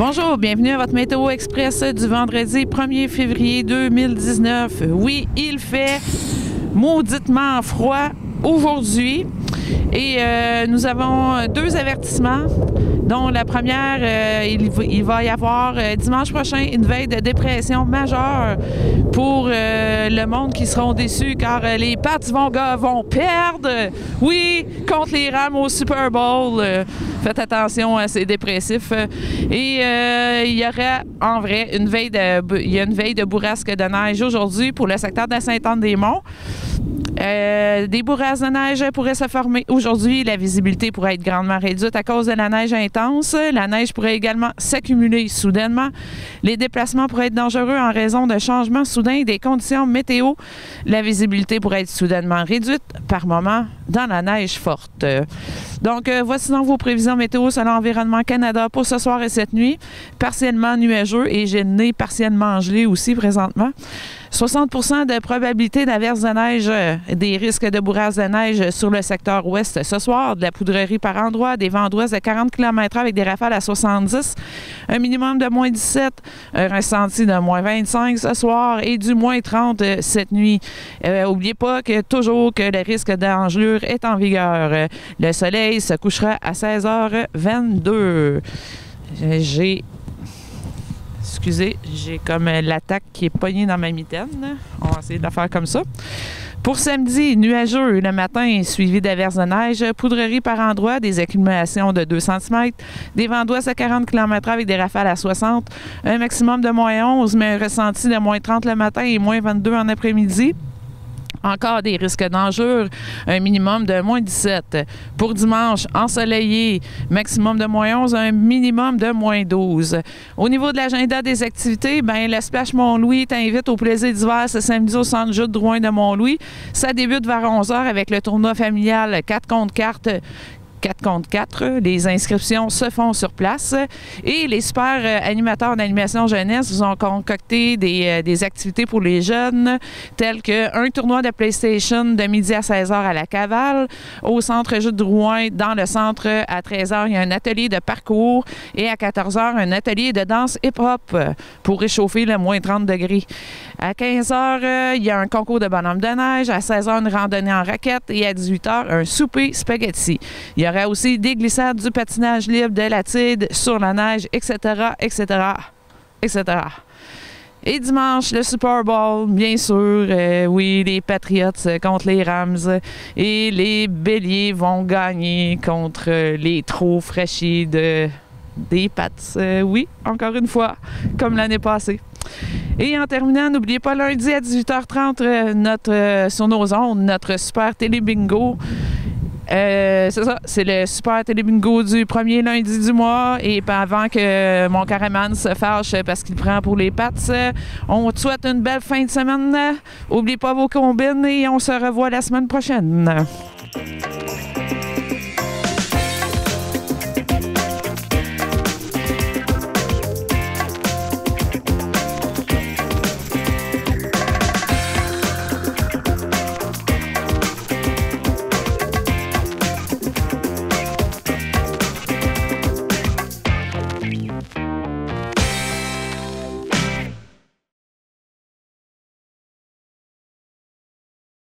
Bonjour, bienvenue à votre Météo Express du vendredi 1er février 2019. Oui, il fait mauditement froid aujourd'hui et nous avons deux avertissements, dont la première, il va y avoir dimanche prochain une veille de dépression majeure pour le monde qui seront déçus car les Pats vont perdre, oui, contre les Rams au Super Bowl. Faites attention à ces dépressifs. Et il y aura en vrai une veille de bourrasque de neige aujourd'hui pour le secteur de Sainte-Anne-des-Monts. Des bourrasques de neige pourraient se former aujourd'hui. La visibilité pourrait être grandement réduite à cause de la neige intense. La neige pourrait également s'accumuler soudainement. Les déplacements pourraient être dangereux en raison de changements soudains des conditions météo. La visibilité pourrait être soudainement réduite par moments dans la neige forte. Donc, voici donc vos prévisions météo selon Environnement Canada pour ce soir et cette nuit. Partiellement nuageux et j'ai le nez partiellement gelé aussi présentement. 60% de probabilité d'averse de neige, des risques de bourrasques de neige sur le secteur ouest ce soir, de la poudrerie par endroit, des vents d'ouest de 40 km/h avec des rafales à 70, un minimum de moins 17, un ressenti de moins 25 ce soir et du moins 30 cette nuit. N'oubliez pas que toujours que le risque d'engelure est en vigueur. Le soleil se couchera à 16h22. Excusez, j'ai comme l'attaque qui est pognée dans ma mitaine. On va essayer de la faire comme ça. Pour samedi, nuageux le matin, suivi d'averses de neige, poudrerie par endroit, des accumulations de 2 cm, des vents d'ouest à 40 km/h avec des rafales à 60, un maximum de moins 11, mais un ressenti de moins 30 le matin et moins 22 en après-midi. Encore des risques d'engelure, un minimum de moins 17. Pour dimanche, ensoleillé, maximum de moins 11, un minimum de moins 12. Au niveau de l'agenda des activités, le Splash Mont-Louis t'invite au plaisir d'hiver ce samedi au Centre Jules Drouin de Mont-Louis. Ça débute vers 11h avec le tournoi familial 4 contre 4 contre 4. Les inscriptions se font sur place et les super animateurs d'animation jeunesse vous ont concocté des activités pour les jeunes telles qu'un tournoi de PlayStation de midi à 16h à la Cavale, au centre Jules Drouin, dans le centre à 13h, il y a un atelier de parcours et à 14h, un atelier de danse hip-hop pour réchauffer le moins 30 degrés. À 15h, il y a un concours de bonhomme de neige, à 16h, une randonnée en raquette et à 18h, un souper spaghetti. Il y aura aussi des glissades, du patinage libre, de la tide sur la neige, etc., etc., etc. Et dimanche, le Super Bowl, bien sûr, oui, les Patriots contre les Rams et les Béliers vont gagner contre les trop fraîchis des Pats. Oui, encore une fois, comme l'année passée. Et en terminant, n'oubliez pas lundi à 18h30 sur nos ondes, notre super télé bingo. C'est ça, c'est le super télé bingo du premier lundi du mois. Et avant que mon caméraman se fâche parce qu'il prend pour les Pats, on te souhaite une belle fin de semaine. N'oubliez pas vos combines et on se revoit la semaine prochaine.